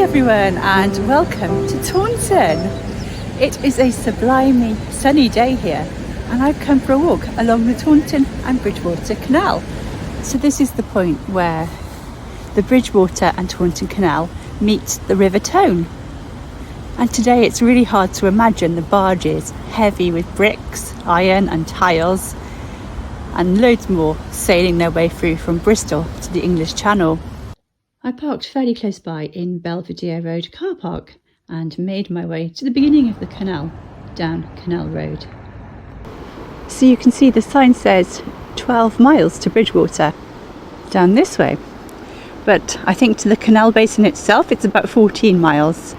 everyone and welcome to Taunton. It is a sublimely sunny day here and I've come for a walk along the Taunton and Bridgwater Canal. So this is the point where the Bridgwater and Taunton Canal meet the River Tone. And today it's really hard to imagine the barges heavy with bricks, iron and tiles and loads more sailing their way through from Bristol to the English Channel. I parked fairly close by in Belvedere Road car park and made my way to the beginning of the canal, down Canal Road. So you can see the sign says 12 miles to Bridgwater, down this way. But I think to the canal basin itself it's about 14 miles.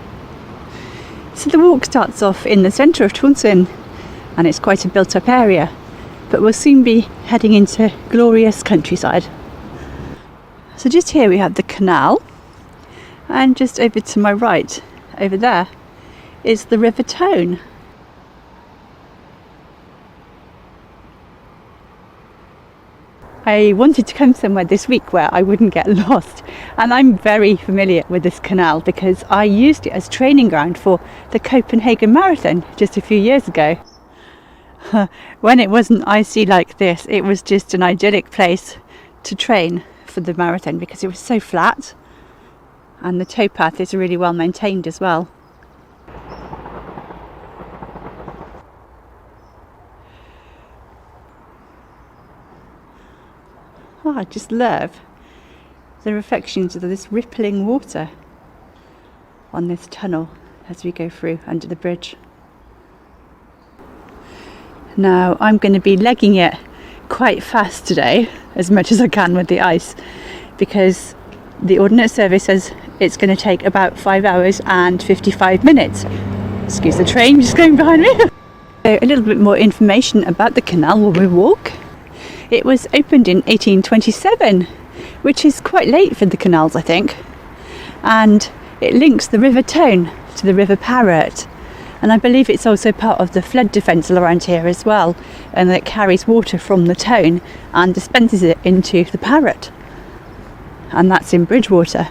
So the walk starts off in the centre of Taunton and it's quite a built up area, but we'll soon be heading into glorious countryside. So just here we have the canal, and just over to my right, over there, is the River Tone. I wanted to come somewhere this week where I wouldn't get lost, and I'm very familiar with this canal because I used it as training ground for the Copenhagen Marathon just a few years ago. When it wasn't icy like this, it was just an idyllic place to train for the marathon because it was so flat, and the towpath is really well maintained as well. Oh, I just love the reflections of this rippling water on this tunnel as we go through under the bridge. Now I'm going to be legging it quite fast today, as much as I can with the ice, because the Ordnance Survey says it's going to take about 5 hours and 55 minutes. Excuse the train just going behind me. So a little bit more information about the canal while we walk. It was opened in 1827, which is quite late for the canals, I think, and it links the River Tone to the River Parrett. And I believe it's also part of the flood defence around here as well, and it carries water from the Tone and dispenses it into the Parrett, and that's in Bridgwater.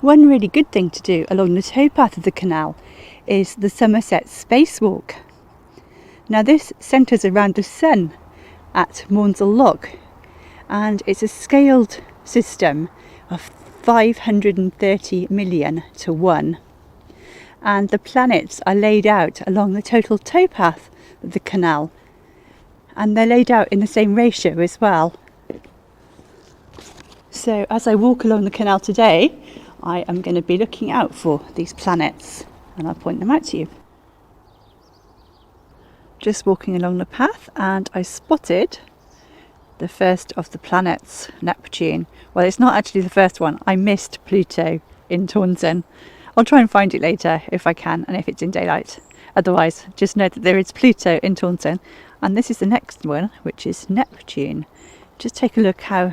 One really good thing to do along the towpath of the canal is the Somerset spacewalk. Now this centres around the sun at Maunsell Lock, and it's a scaled system of 530 million to 1. And the planets are laid out along the total towpath of the canal, and they're laid out in the same ratio as well. So as I walk along the canal today, I am going to be looking out for these planets, and I'll point them out to you. Just walking along the path and I spotted the first of the planets, Neptune. Well, it's not actually the first one. I missed Pluto in Taunton. I'll try and find it later if I can and if it's in daylight. Otherwise, just know that there is Pluto in Taunton. And this is the next one, which is Neptune. Just take a look how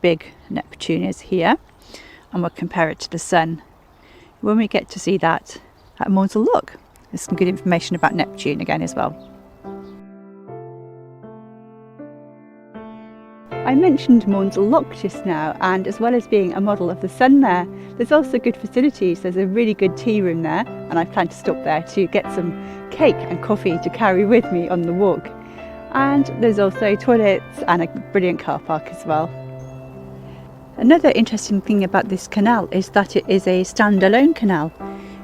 big Neptune is here, and we'll compare it to the Sun when we get to see that at Maunsell Lock. There's some good information about Neptune again as well. I mentioned Maunsell Lock just now, and as well as being a model of the Sun there's also good facilities. There's a really good tea room there, and I plan to stop there to get some cake and coffee to carry with me on the walk. And there's also toilets and a brilliant car park as well. Another interesting thing about this canal is that it is a standalone canal.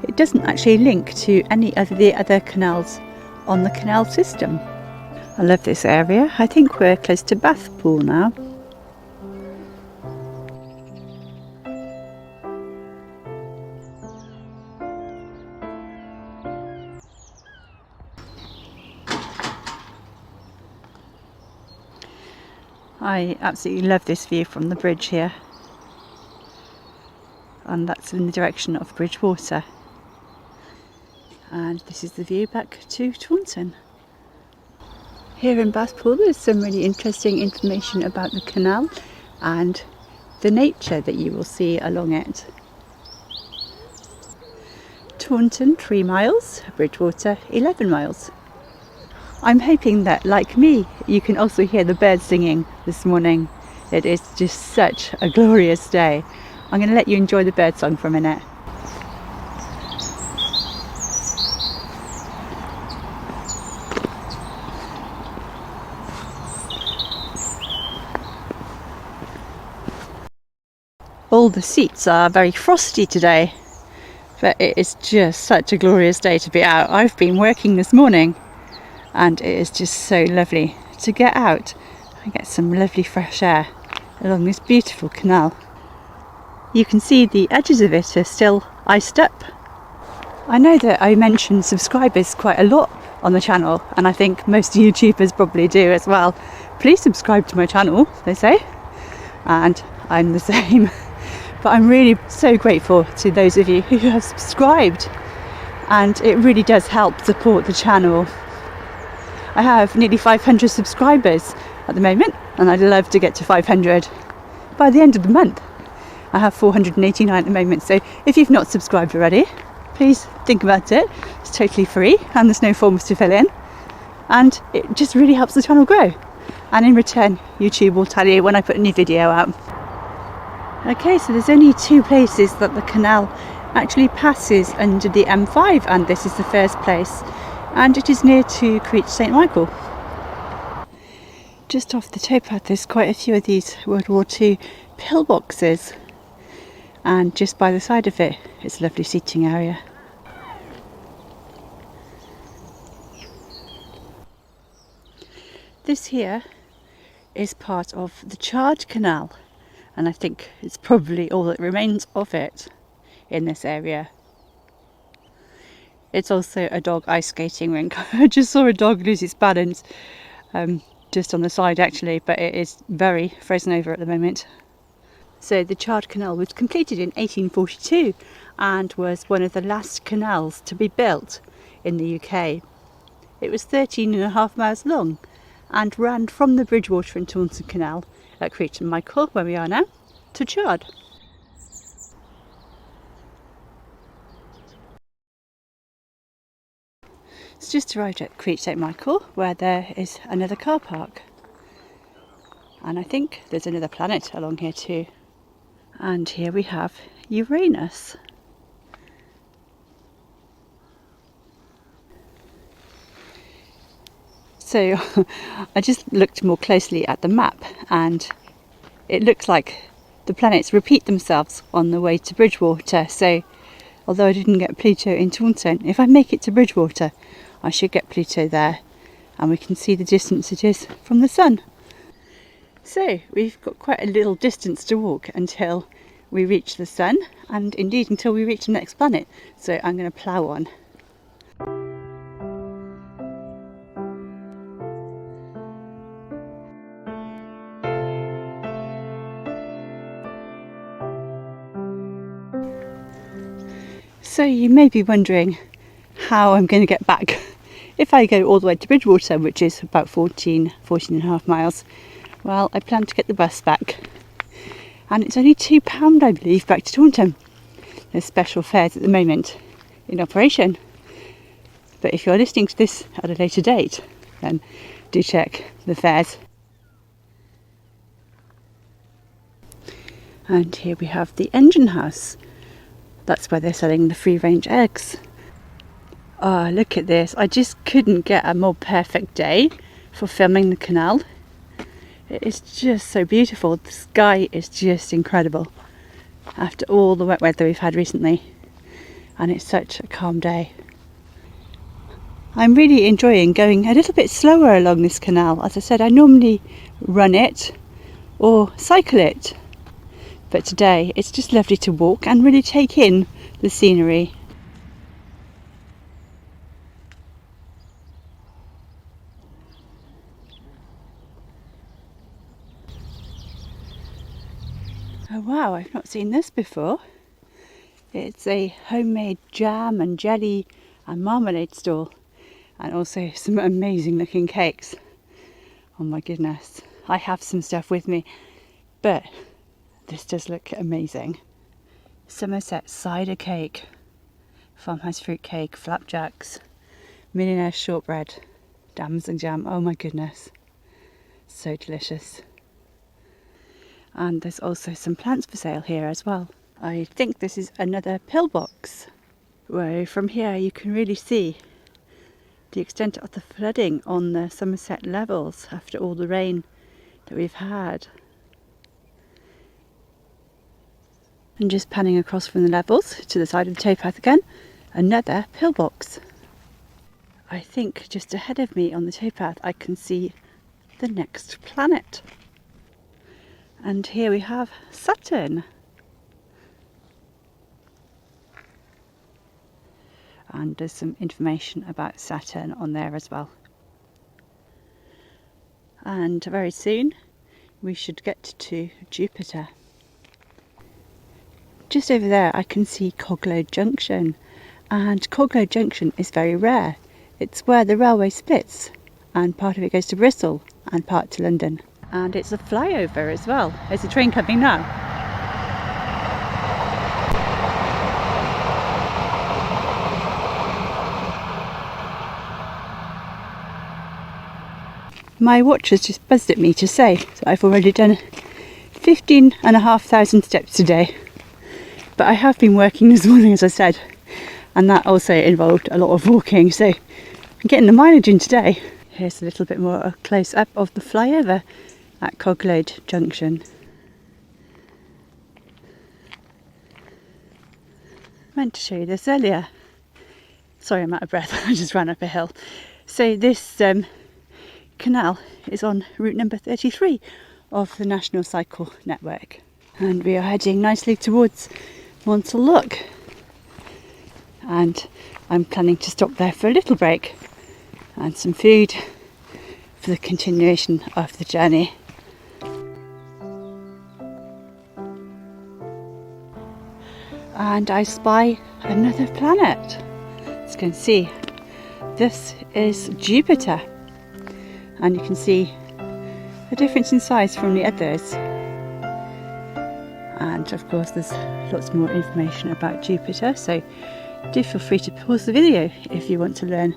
It doesn't actually link to any of the other canals on the canal system. I love this area. I think we're close to Bathpool now. I absolutely love this view from the bridge here, and that's in the direction of Bridgwater, and this is the view back to Taunton. Here in Bathpool there's some really interesting information about the canal and the nature that you will see along it. Taunton 3 miles, Bridgwater 11 miles. I'm hoping that, like me, you can also hear the birds singing this morning. It is just such a glorious day, I'm going to let you enjoy the birdsong for a minute. All the seats are very frosty today, but it is just such a glorious day to be out. I've been working this morning and it is just so lovely to get out and get some lovely fresh air along this beautiful canal. You can see the edges of it are still iced up. I know that I mention subscribers quite a lot on the channel, and I think most YouTubers probably do as well. Please subscribe to my channel, they say, and I'm the same. But I'm really so grateful to those of you who have subscribed, and it really does help support the channel. I have nearly 500 subscribers at the moment, and I'd love to get to 500 by the end of the month. I have 489 at the moment, so if you've not subscribed already, please think about it. It's totally free and there's no forms to fill in, and it just really helps the channel grow. And in return, YouTube will tell you when I put a new video out. Okay, so there's only two places that the canal actually passes under the M5, and this is the first place, and it is near to Creech St Michael. Just off the towpath there's quite a few of these World War II pillboxes, and just by the side of it is a lovely seating area. This here is part of the Chard Canal, and I think it's probably all that remains of it in this area. It's also a dog ice skating rink. I just saw a dog lose its balance just on the side actually, but it is very frozen over at the moment. So the Chard Canal was completed in 1842 and was one of the last canals to be built in the UK. It was 13.5 miles long and ran from the Bridgwater and Taunton Canal at Creech and Michael, where we are now, to Chard. It's just arrived at Creech St Michael, where there is another car park, and I think there's another planet along here too. And here we have Uranus. So I just looked more closely at the map, and it looks like the planets repeat themselves on the way to Bridgwater. So although I didn't get Pluto in Taunton, if I make it to Bridgwater I should get Pluto there, and we can see the distance it is from the sun. So we've got quite a little distance to walk until we reach the sun, and indeed until we reach the next planet. So I'm going to plough on. So you may be wondering how I'm going to get back if I go all the way to Bridgwater, which is about 14.5 miles. Well, I plan to get the bus back, and it's only £2 I believe back to Taunton. There's special fares at the moment in operation, but if you're listening to this at a later date, then do check the fares. And here we have the engine house. That's where they're selling the free range eggs. Oh, look at this. I just couldn't get a more perfect day for filming the canal. It is just so beautiful. The sky is just incredible after all the wet weather we've had recently, and it's such a calm day. I'm really enjoying going a little bit slower along this canal. As I said, I normally run it or cycle it, but today it's just lovely to walk and really take in the scenery. Oh wow, I've not seen this before. It's a homemade jam and jelly and marmalade stall, and also some amazing looking cakes. Oh my goodness, I have some stuff with me, but this does look amazing. Somerset cider cake, farmhouse fruit cake, flapjacks, millionaire shortbread, damson jam. Oh my goodness, so delicious. And there's also some plants for sale here as well. I think this is another pillbox, where from here you can really see the extent of the flooding on the Somerset levels after all the rain that we've had. And just panning across from the levels to the side of the towpath again, another pillbox. I think just ahead of me on the towpath I can see the next planet. And here we have Saturn. And there's some information about Saturn on there as well. And very soon we should get to Jupiter. Just over there I can see Coglow Junction, and Coglow Junction is very rare. It's where the railway splits, and part of it goes to Bristol and part to London. And it's a flyover as well. There's a train coming now. My watch has just buzzed at me to say that I've already done 15,500 steps today. But I have been working this morning, as I said, and that also involved a lot of walking, so I'm getting the mileage in today. Here's a little bit more a close-up of the flyover at Coglow Junction. I meant to show you this earlier. Sorry, I'm out of breath. I just ran up a hill. So this canal is on route number 33 of the National Cycle Network, and we are heading nicely towards Montalloc, and I'm planning to stop there for a little break and some food for the continuation of the journey. And I spy another planet. As you can see, this is Jupiter. And you can see a difference in size from the others. And of course there's lots more information about Jupiter, so do feel free to pause the video if you want to learn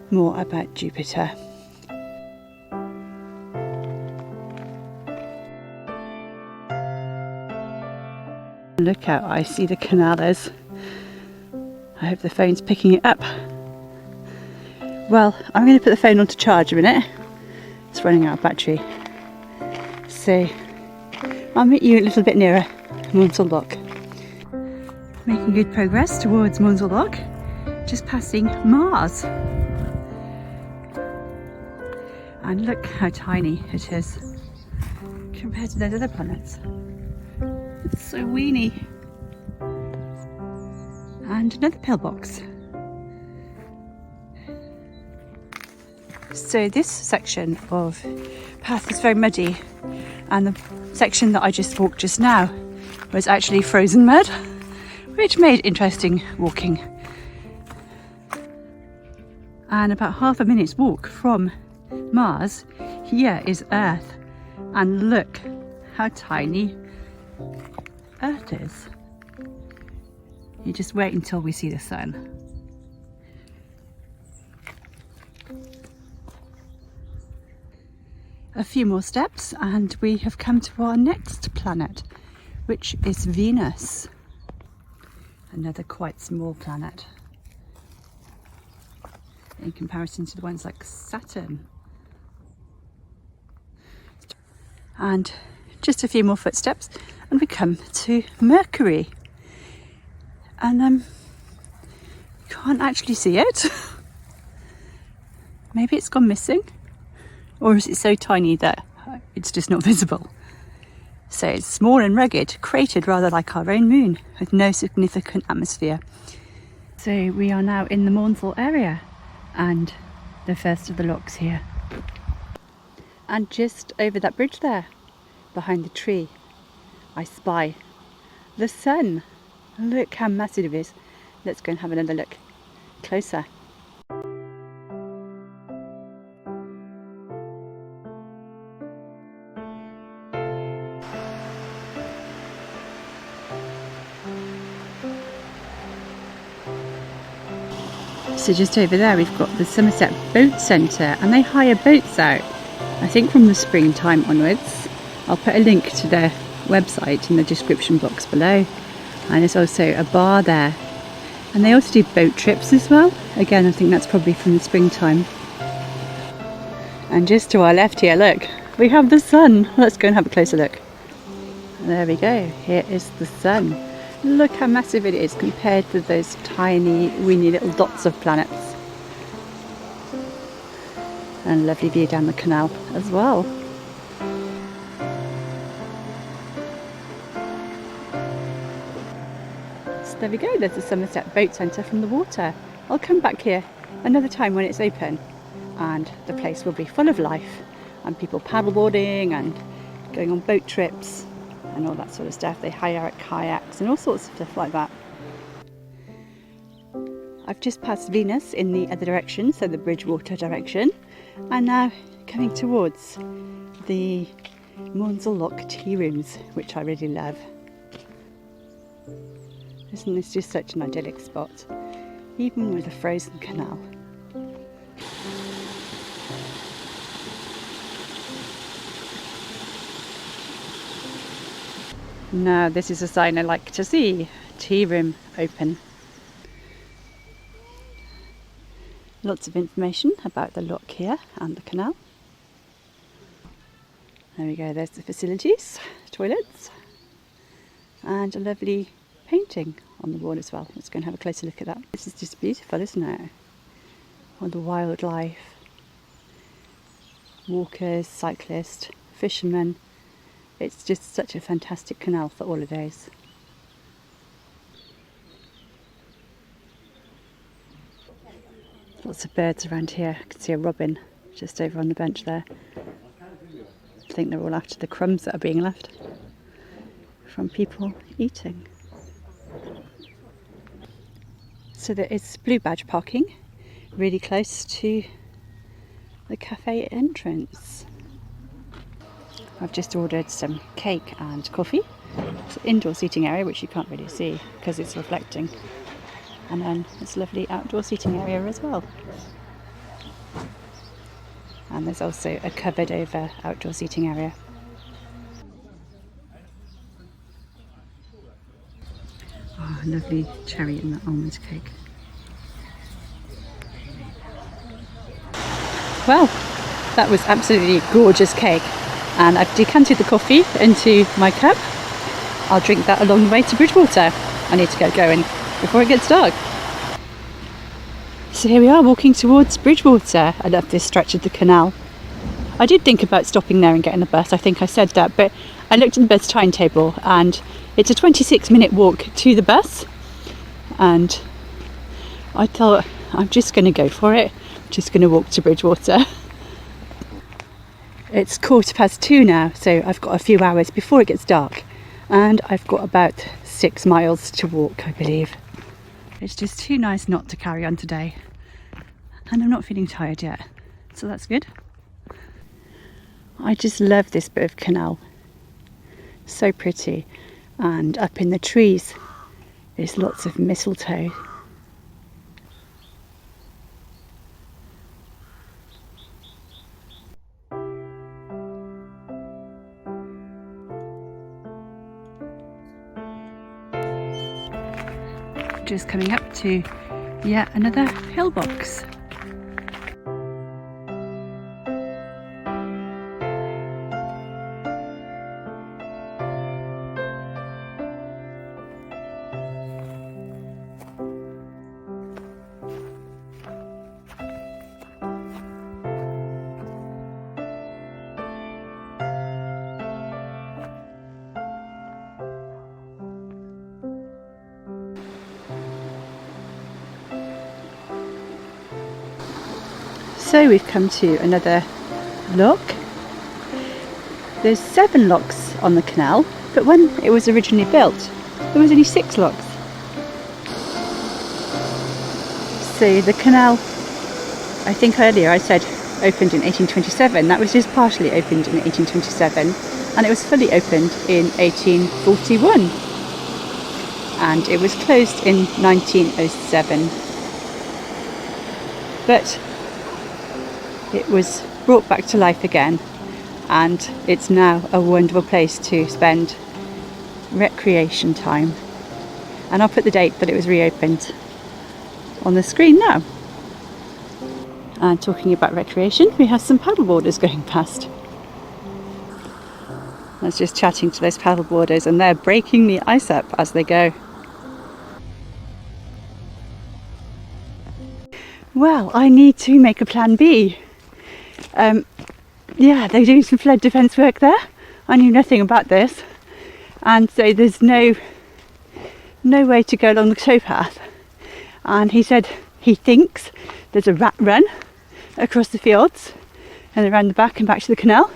more about Jupiter. Look how icy the canal is. I hope the phone's picking it up. Well, I'm going to put the phone on to charge a minute. It's running out of battery. So I'll meet you a little bit nearer Montalloc. Making good progress towards Montalloc, just passing Mars. And look how tiny it is compared to those other planets. It's so weeny. And another pillbox. So this section of path is very muddy, and the section that I just walked just now was actually frozen mud, which made interesting walking. And about half a minute's walk from Mars, here is Earth, and look how tiny Earth is. You just wait until we see the sun. A few more steps and we have come to our next planet, which is Venus. Another quite small planet in comparison to the ones like Saturn. And just a few more footsteps and we come to Mercury. And you can't actually see it. Maybe it's gone missing. Or is it so tiny that it's just not visible? So it's small and rugged, cratered rather like our own moon, with no significant atmosphere. So we are now in the Maunsell area, and the first of the locks here. And just over that bridge there, behind the tree, I spy the sun. Look how massive it is. Let's go and have another look closer. So just over there we've got the Somerset Boat Centre, and they hire boats out, I think from the springtime onwards. I'll put a link to their website in the description box below. And there's also a bar there. And they also do boat trips as well. Again, I think that's probably from the springtime. And just to our left here, look, we have the sun. Let's go and have a closer look. There we go, here is the sun. Look how massive it is compared to those tiny, weeny little dots of planets. And lovely view down the canal as well. So there we go, there's the Somerset Boat Centre from the water. I'll come back here another time when it's open and the place will be full of life and people paddleboarding and going on boat trips and all that sort of stuff. They hire kayaks and all sorts of stuff like that. I've just passed Venus in the other direction, so the Bridgwater direction, and now coming towards the Monsell Lock tea rooms, which I really love. Isn't this just such an idyllic spot, even with a frozen canal? Now this is a sign I like to see. Tea room open. Lots of information about the lock here and the canal. There we go, there's the facilities, toilets, and a lovely painting on the wall as well. Let's go and have a closer look at that. This is just beautiful, isn't it? All the wildlife, walkers, cyclists, fishermen. It's just such a fantastic canal for all of those. Lots of birds around here. I can see a robin just over on the bench there. I think they're all after the crumbs that are being left from people eating. So there is blue badge parking really close to the cafe entrance. I've just ordered some cake and coffee. It's an indoor seating area which you can't really see because it's reflecting. And then it's a lovely outdoor seating area as well. And there's also a covered over outdoor seating area. Oh, lovely cherry in the almond cake. Well, that was absolutely gorgeous cake. And I've decanted the coffee into my cup. I'll drink that along the way to Bridgwater. I need to get going before it gets dark. So here we are walking towards Bridgwater. I love this stretch of the canal. I did think about stopping there and getting the bus, I think I said that, but I looked at the bus timetable and it's a 26-minute walk to the bus, and I thought I'm just going to go for it. I'm just going to walk to Bridgwater. It's 2:15 now, so I've got a few hours before it gets dark, and I've got about 6 miles to walk, I believe. It's just too nice not to carry on today, and I'm not feeling tired yet, so that's good. I just love this bit of canal, so pretty, and up in the trees there's lots of mistletoe. Just coming up to yet another pillbox. So we've come to another lock. There's 7 locks on the canal, but when it was originally built, there was only 6 locks. So the canal, I think earlier I said opened in 1827. That was just partially opened in 1827, and it was fully opened in 1841. And it was closed in 1907. But it was brought back to life again, and it's now a wonderful place to spend recreation time And I'll put the date that it was reopened on the screen now. And talking about recreation, we have some paddleboarders going past. I was just chatting to those paddleboarders and they're breaking the ice up as they go. Well, I need to make a plan B. Yeah, they're doing some flood defence work there. I knew nothing about this. And so there's no way to go along the towpath. And he said he thinks there's a rat run across the fields and around the back and back to the canal.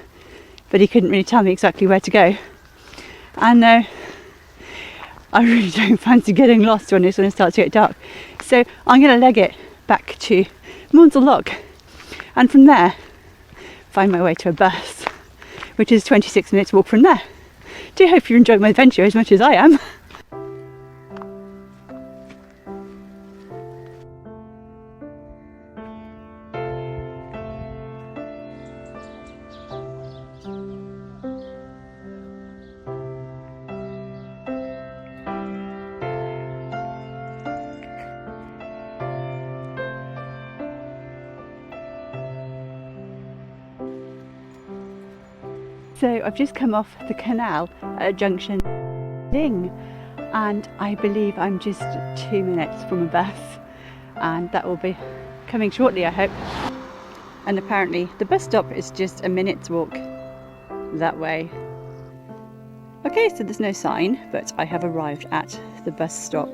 But he couldn't really tell me exactly where to go. And I really don't fancy getting lost when it's going to start to get dark. So I'm going to leg it back to Monsell Lock. And from there, find my way to a bus, which is 26 minutes walk from there. Do hope you're enjoying my adventure as much as I am. So I've just come off the canal at a junction Ling, and I believe I'm just 2 minutes from a bus, and that will be coming shortly, I hope. And apparently the bus stop is just a minute's walk that way. Okay, so there's no sign, but I have arrived at the bus stop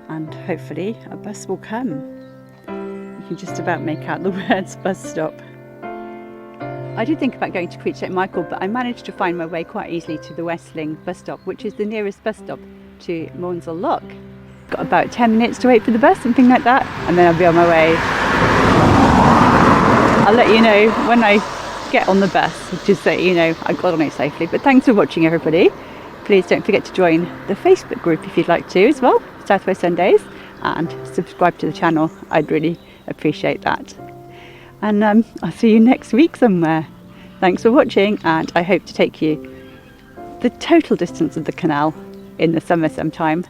and hopefully a bus will come. You can just about make out the words bus stop. I did think about going to Queen St Michael, but I managed to find my way quite easily to the Westling bus stop, which is the nearest bus stop to Monsell Lock. Got about 10 minutes to wait for the bus, something like that, and then I'll be on my way. I'll let you know when I get on the bus, just so you know I got on it safely. But thanks for watching, everybody. Please don't forget to join the Facebook group if you'd like to as well, Southwest Sundays, and subscribe to the channel. I'd really appreciate that. And I'll see you next week somewhere. Thanks for watching, and I hope to take you the total distance of the canal in the summer sometime.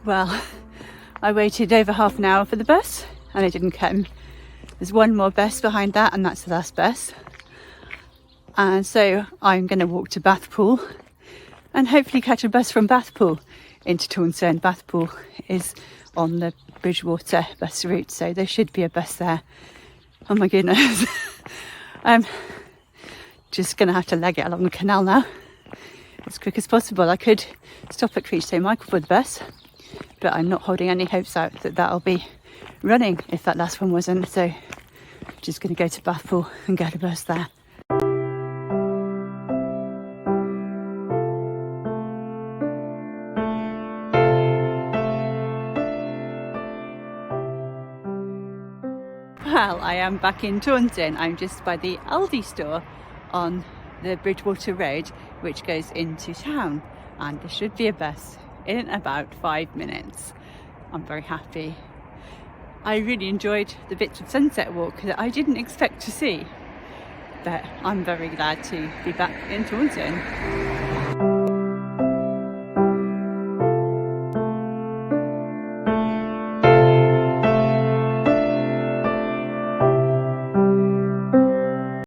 Well, I waited over half an hour for the bus and it didn't come. There's one more bus behind that, and that's the last bus. And so I'm going to walk to Bathpool and hopefully catch a bus from Bathpool into Taunton. Bathpool is on the Bridgwater bus route, so there should be a bus there. Oh my goodness. I'm just gonna have to leg it along the canal now as quick as possible. I could stop at Queen St Michael for the bus, but I'm not holding any hopes out that that'll be running if that last one wasn't, so I'm just gonna go to Bathpool and get a bus there. Well, I am back in Taunton. I'm just by the Aldi store on the Bridgewater Road, which goes into town, and there should be a bus in about 5 minutes. I'm very happy. I really enjoyed the bits of Sunset Walk that I didn't expect to see, but I'm very glad to be back in Taunton.